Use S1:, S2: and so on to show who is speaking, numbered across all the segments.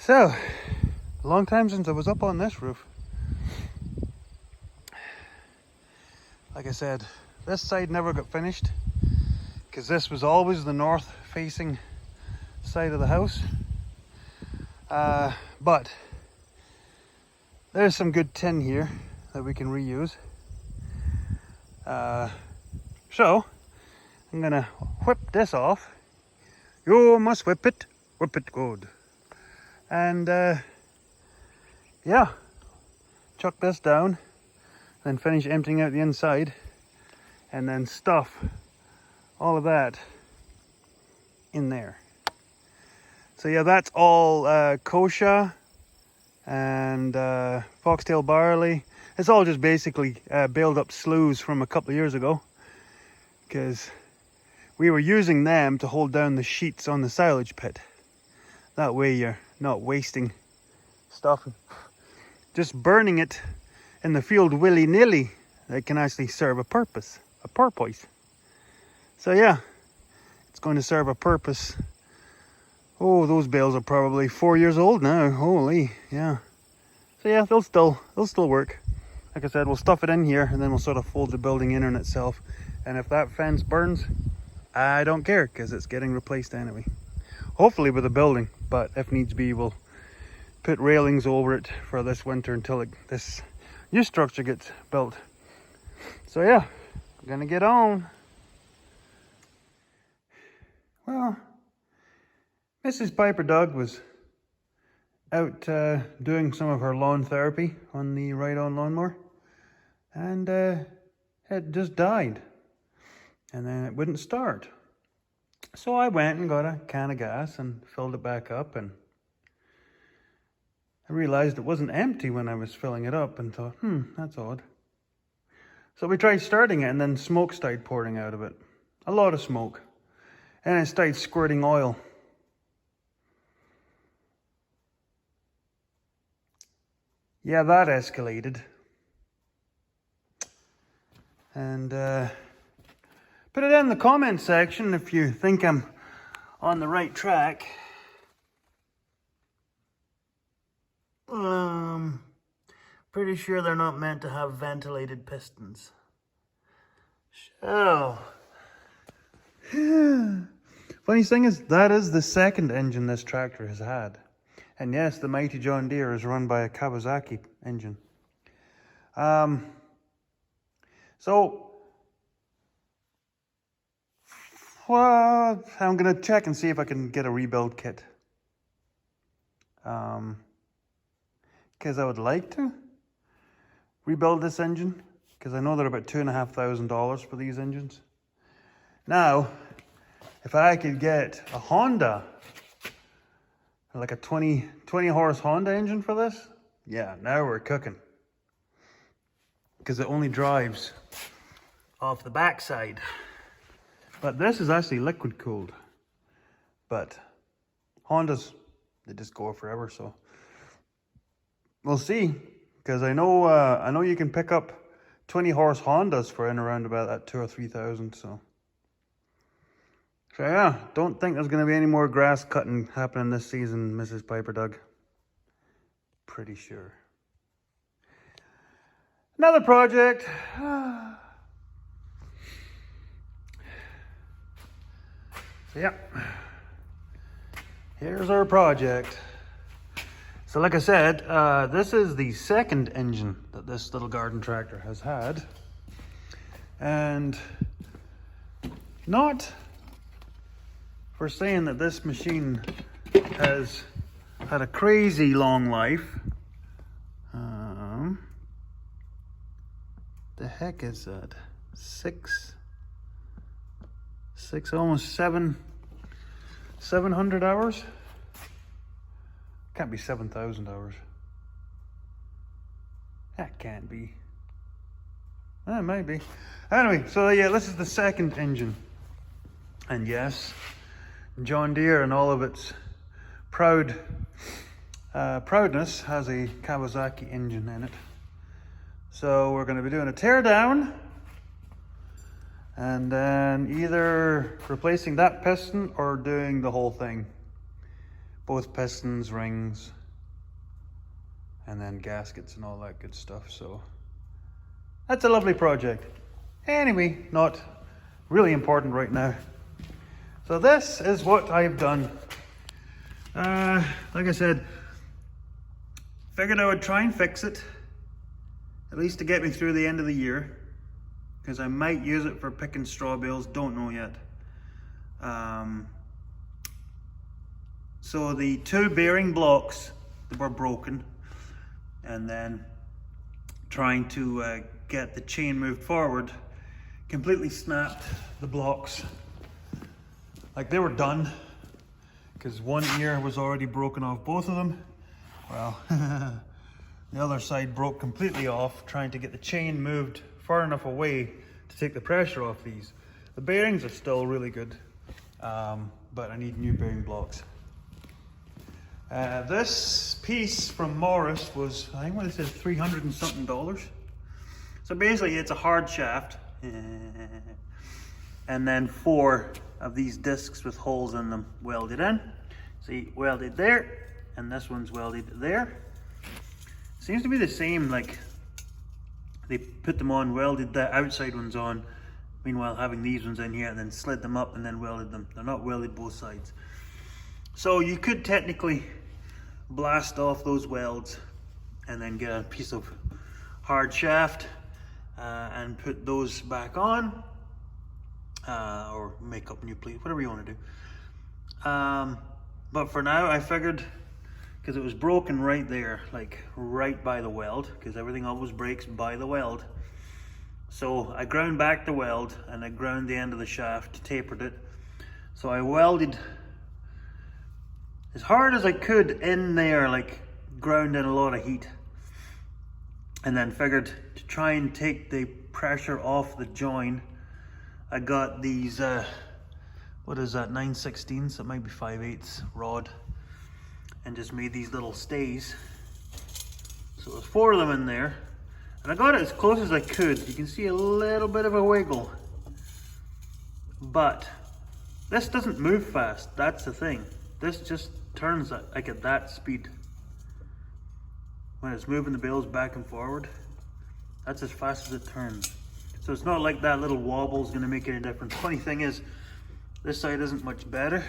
S1: So, a long time since I was up on this roof. Like I said, this side never got finished because this was always the north facing side of the house. But there's some good tin here that we can reuse. So I'm gonna whip this off. You must whip it good. And yeah, chuck this down, then finish emptying out the inside, and then stuff all of that in there. So yeah, that's all kochia and foxtail barley. It's all just basically baled up sloughs from a couple of years ago, because we were using them to hold down the sheets on the silage pit. That way you're not wasting stuff, just burning it in the field willy-nilly. That can actually serve a purpose, a purpose. So yeah, it's going to serve a purpose. Oh, those bales are probably 4 years old now. Holy, yeah. So yeah, they'll still work. Like I said, we'll stuff it in here and then we'll sort of fold the building in on itself. And if that fence burns, I don't care, because it's getting replaced anyway. Hopefully with a building, but if needs be, we'll put railings over it for this winter until this new structure gets built. So yeah, I'm gonna get on. Well, Mrs. Piper Doug was out doing some of her lawn therapy on the ride-on lawnmower, and it just died, and then it wouldn't start. So I went and got a can of gas and filled it back up, and I realized it wasn't empty when I was filling it up, and thought, that's odd. So we tried starting it, and then smoke started pouring out of it. A lot of smoke. And it started squirting oil. Yeah, that escalated. And put it in the comment section if you think I'm on the right track. Pretty sure they're not meant to have ventilated pistons. So, funny thing is, that is the second engine this tractor has had. And yes, the mighty John Deere is run by a Kawasaki engine. So, well, I'm going to check and see if I can get a rebuild kit. Because I would like to rebuild this engine, because I know they're about $2,500 for these engines. Now, if I could get a Honda, like a 20 horse Honda engine for this, yeah, now we're cooking. Because it only drives off the backside. But this is actually liquid cooled. But Hondas, they just go forever, so we'll see. Because I know you can pick up 20 horse Hondas for in around about that 2,000 or 3,000. So yeah, don't think there's going to be any more grass cutting happening this season, Mrs. Piper Doug. Pretty sure. Another project. So yeah, here's our project. So like I said, this is the second engine that this little garden tractor has had. And not for saying that this machine has had a crazy long life. The heck is that? Almost 700 hours? Can't be 7,000 hours. That can't be. It might be. Anyway, so yeah, this is the second engine. And yes, John Deere and all of its proudness has a Kawasaki engine in it. So we're going to be doing a tear down, and then either replacing that piston or doing the whole thing. Both pistons, rings, and then gaskets and all that good stuff. So that's a lovely project. Anyway, not really important right now. So this is what I've done. Like I said, figured I would try and fix it, at least to get me through the end of the year, because I might use it for picking straw bales, don't know yet. So the two bearing blocks that were broken, and then trying to get the chain moved forward, completely snapped the blocks. Like, they were done, because one ear was already broken off both of them. Well, the other side broke completely off, trying to get the chain moved far enough away to take the pressure off these. The bearings are still really good, but I need new bearing blocks. This piece from Morris was, I think what it said, $300 and something. So basically it's a hard shaft, and then 4 of these discs with holes in them welded in. See, welded there, and this one's welded there. Seems to be the same, like they put them on, welded the outside ones on, meanwhile having these ones in here, and then slid them up and then welded them. They're not welded both sides. So you could technically blast off those welds and then get a piece of hard shaft and put those back on, or make up new plates, whatever you want to do. But for now, I figured, because it was broken right there, like right by the weld, because everything always breaks by the weld. So I ground back the weld and I ground the end of the shaft, tapered it. So I welded as hard as I could in there, like ground in a lot of heat. And then figured to try and take the pressure off the join, I got these, what is that, 9/16, that might be 5/8 rod, and just made these little stays. So there's 4 of them in there, and I got it as close as I could. You can see a little bit of a wiggle, but this doesn't move fast, that's the thing. This just turns like at that speed. When it's moving the bales back and forward, that's as fast as it turns. So it's not like that little wobble is going to make any difference. Funny thing is, this side isn't much better,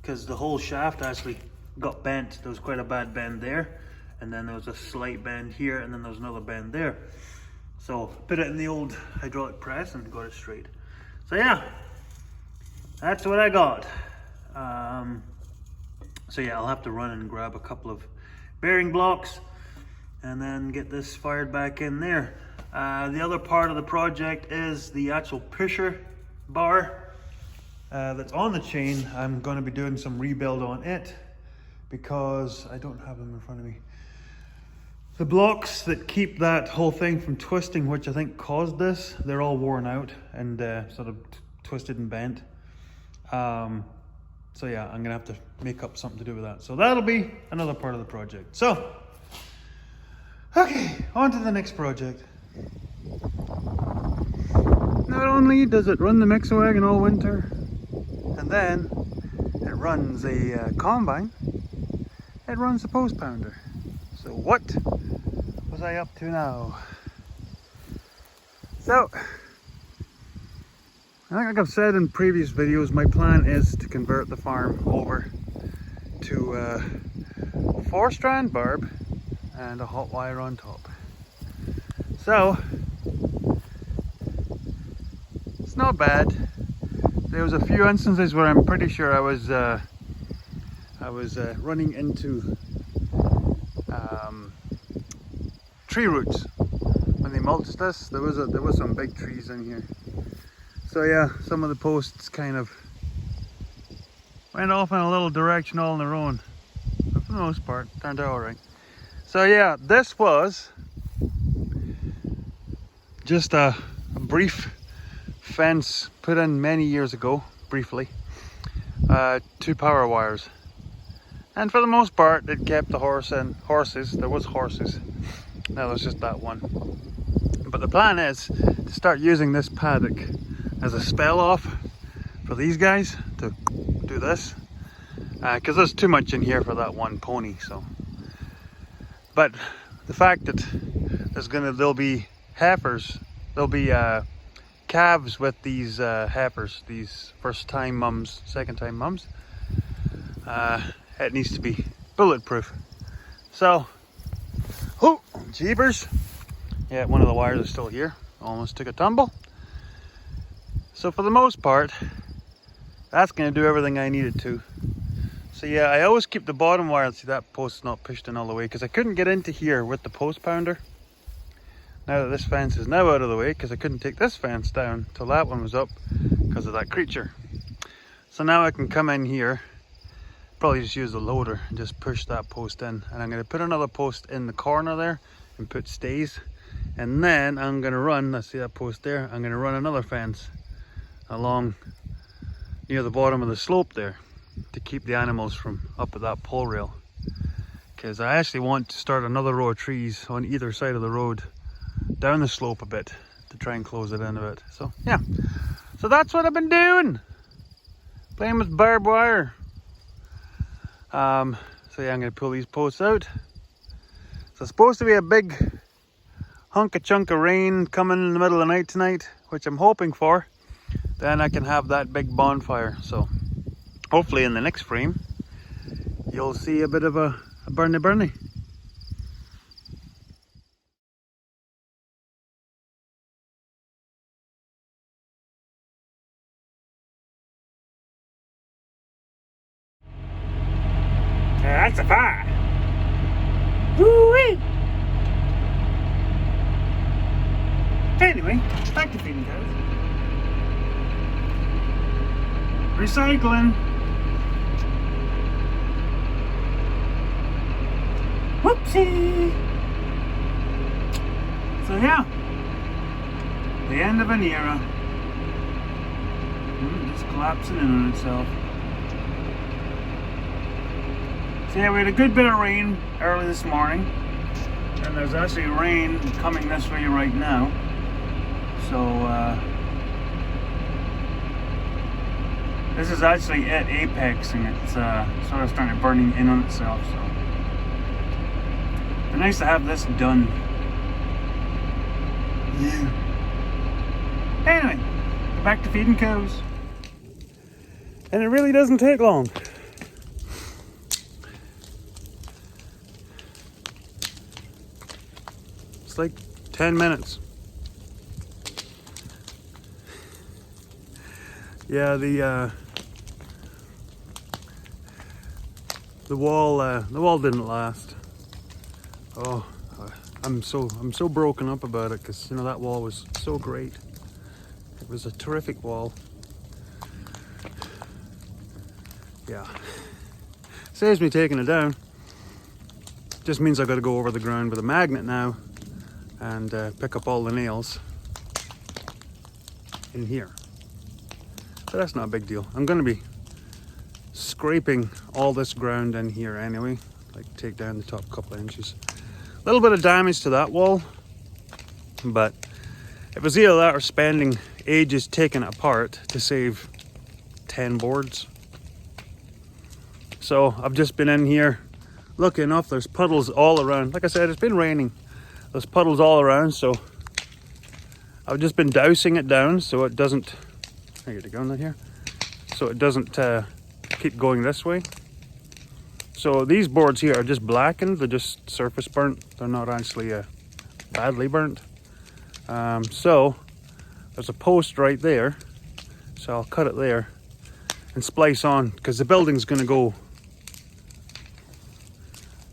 S1: because the whole shaft actually got bent. There was quite a bad bend there, and then there was a slight bend here, and then there was another bend there. So put it in the old hydraulic press and got it straight. So yeah, that's what I got. So yeah, I'll have to run and grab a couple of bearing blocks and then get this fired back in there. The other part of the project is the actual pusher bar that's on the chain. I'm going to be doing some rebuild on it, because I don't have them in front of me. The blocks that keep that whole thing from twisting, which I think caused this, they're all worn out and sort of twisted and bent. So yeah, I'm gonna have to make up something to do with that. So that'll be another part of the project. So, okay, on to the next project. Not only does it run the mixer wagon all winter, and then it runs a combine, it runs the post pounder. So what was I up to now? So, I think, like I've said in previous videos, my plan is to convert the farm over to a 4-strand barb and a hot wire on top. So, it's not bad. There was a few instances where I'm pretty sure I was running into tree roots when they mulched this. There was some big trees in here. So yeah, some of the posts kind of went off in a little direction all on their own, but for the most part, turned out alright. So yeah, this was just a brief fence put in many years ago, briefly, 2 power wires. And for the most part, it kept the horses. There was horses. Now there's just that one. But the plan is to start using this paddock as a spell off for these guys to do this, because there's too much in here for that one pony. So But the fact that there'll be heifers, there'll be calves with these heifers, these first time mums, second time mums, it needs to be bulletproof. So, oh, jeepers. Yeah, one of the wires is still here. Almost took a tumble. So for the most part, that's going to do everything I needed to. So yeah, I always keep the bottom wire. See, that post's not pushed in all the way because I couldn't get into here with the post pounder. Now that this fence is now out of the way, because I couldn't take this fence down till that one was up because of that creature. So now I can come in here, probably just use the loader and just push that post in. And I'm going to put another post in the corner there and put stays. And then I'm going to run, let's see that post there, I'm going to run another fence along near the bottom of the slope there to keep the animals from up at that pole rail. Because I actually want to start another row of trees on either side of the road down the slope a bit to try and close it in a bit. So yeah, so that's what I've been doing, playing with barbed wire. So yeah, I'm going to pull these posts out. So it's supposed to be a big chunk of rain coming in the middle of the night tonight, which I'm hoping for. Then I can have that big bonfire. So hopefully in the next frame you'll see a bit of a burny. That's a fire. Woo-wee. Anyway, back to feeding cows. Recycling. Whoopsie. So yeah, the end of an era. Just collapsing in on itself. So yeah, we had a good bit of rain early this morning, and there's actually rain coming this way right now. So this is actually at apex, and it's sort of starting burning in on itself. So it's nice to have this done. Yeah. Anyway, back to feeding cows, and it really doesn't take long. Like 10 minutes. Yeah, the wall didn't last. Oh, I'm so broken up about it, because you know that wall was so great. It was a terrific wall. Yeah, saves me taking it down. Just means I got to go over the ground with a magnet now and pick up all the nails in here. But that's not a big deal. I'm going to be scraping all this ground in here anyway, like take down the top couple of inches. A little bit of damage to that wall, but it was either that or spending ages taking it apart to save 10 boards. So I've just been in here. Lucky enough, there's puddles all around. Like I said, it's been raining. There's puddles all around, so I've just been dousing it down so it doesn't, I get it going here, so it doesn't keep going this way. So these boards here are just blackened, they're just surface burnt, they're not actually badly burnt. So there's a post right there, so I'll cut it there and splice on, because the building's going to go.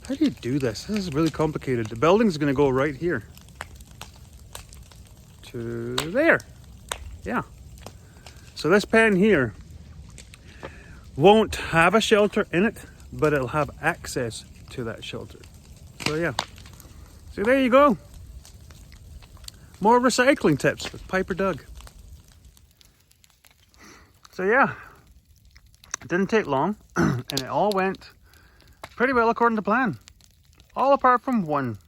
S1: How do you do this? This is really complicated. The building's going to go right here to there. Yeah. So this pen here won't have a shelter in it, but it'll have access to that shelter. So yeah. So there you go. More recycling tips with Piper Doug. So yeah, it didn't take long, and it all went pretty well according to plan. All apart from one.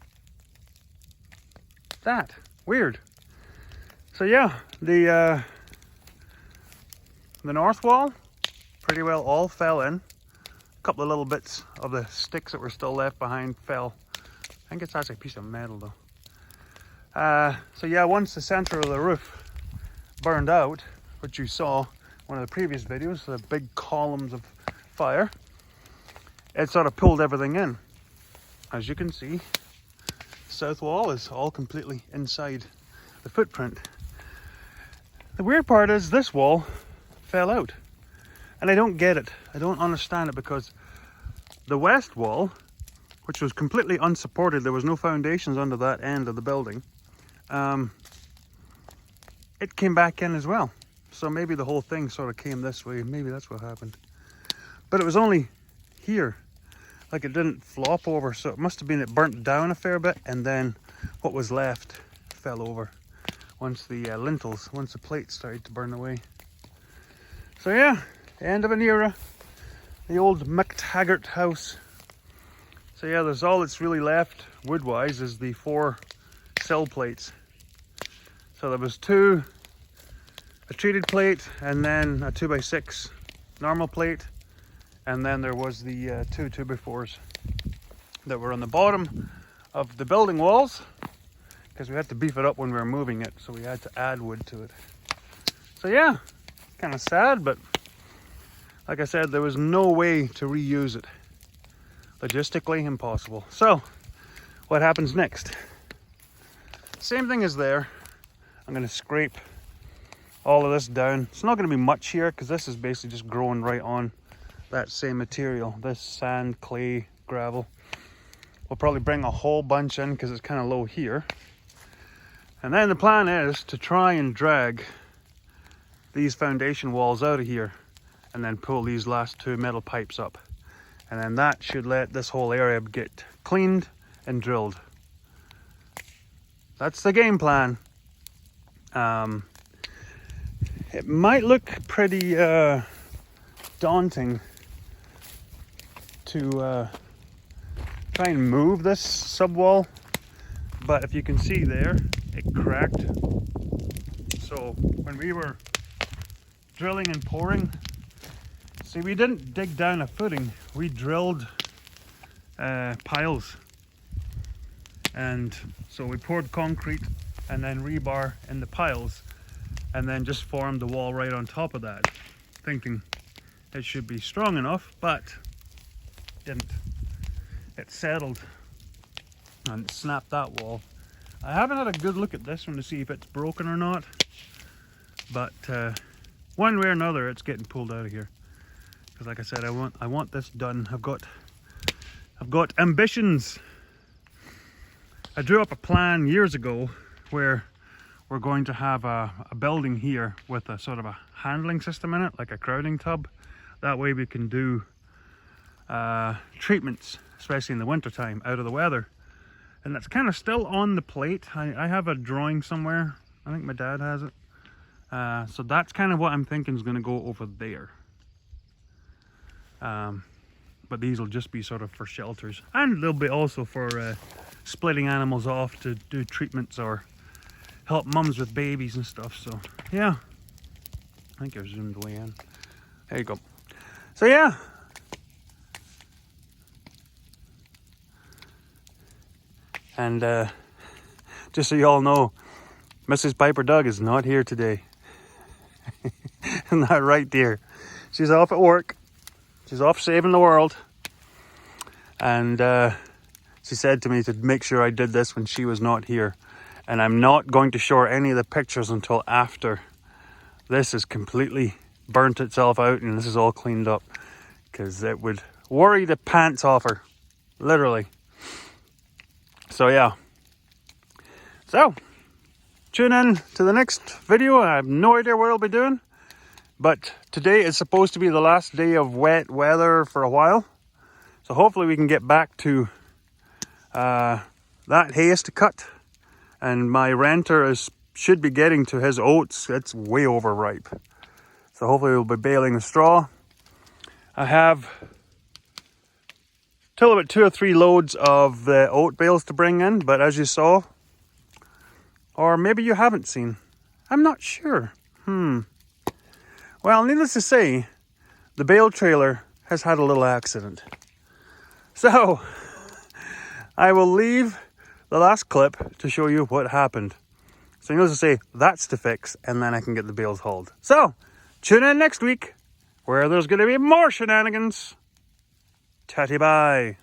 S1: That. Weird. So yeah, the north wall pretty well all fell in. A couple of little bits of the sticks that were still left behind fell I think it's actually a piece of metal though. So yeah, once the center of the roof burned out, which you saw in one of the previous videos, the big columns of fire, it sort of pulled everything in. As you can see, the south wall is all completely inside the footprint. The weird part is this wall fell out, and I don't get it. I don't understand it, because the west wall, which was completely unsupported, there was no foundations under that end of the building, it came back in as well. So maybe the whole thing sort of came this way. Maybe that's what happened. But it was only here. Like, it didn't flop over. So it must have been it burnt down a fair bit, and then what was left fell over once the lintels, once the plates started to burn away. So yeah, end of an era. The old McTaggart house. So yeah, there's all that's really left wood-wise is the 4 sill plates. So there was 2, a treated plate, and then a 2x6 normal plate, and then there was the 2 2x4s that were on the bottom of the building walls, because we had to beef it up when we were moving it, so we had to add wood to it. So yeah, kind of sad, but like I said, there was no way to reuse it. Logistically impossible. So what happens next? Same thing as there. I'm going to scrape all of this down. It's not going to be much here, because this is basically just growing right on that same material. This sand, clay, gravel. We'll probably bring a whole bunch in because it's kind of low here. And then the plan is to try and drag these foundation walls out of here and then pull these last 2 metal pipes up. And then that should let this whole area get cleaned and drilled. That's the game plan. It might look pretty daunting to try and move this subwall, but if you can see there, it cracked. So when we were drilling and pouring, see, we didn't dig down a footing, we drilled piles, and so we poured concrete and then rebar in the piles, and then just formed the wall right on top of that, thinking it should be strong enough, but didn't. It settled and it snapped that wall. I haven't had a good look at this one to see if it's broken or not, but one way or another it's getting pulled out of here, because like I said, I want this done. I've got ambitions. I drew up a plan years ago where we're going to have a building here with a sort of a handling system in it, like a crowding tub. That way we can do treatments, especially in the winter time, out of the weather. And that's kind of still on the plate. I have a drawing somewhere. I think my dad has it. So that's kind of what I'm thinking is going to go over there. But these will just be sort of for shelters, and they'll be also for splitting animals off to do treatments or help mums with babies and stuff. So yeah, I think you're zoomed way in. There you go. So yeah, and just so you all know, Mrs. Piper Doug is not here today. Not right, dear. She's off at work. She's off saving the world. And she said to me to make sure I did this when she was not here. And I'm not going to show her any of the pictures until after this has completely burnt itself out and this is all cleaned up, because it would worry the pants off her, literally. So yeah. So tune in to the next video. I have no idea what I'll be doing, but today is supposed to be the last day of wet weather for a while. So hopefully we can get back to that hay is to cut, and my renter should be getting to his oats. It's way overripe. So hopefully we'll be baling the straw. I have till about 2 or 3 loads of the oat bales to bring in, but as you saw, or maybe you haven't seen, I'm not sure. Well, needless to say, the bale trailer has had a little accident. So I will leave the last clip to show you what happened. So you'll just say, that's to fix, and then I can get the bales hauled. So, tune in next week, where there's going to be more shenanigans. Tatty bye.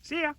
S1: See ya.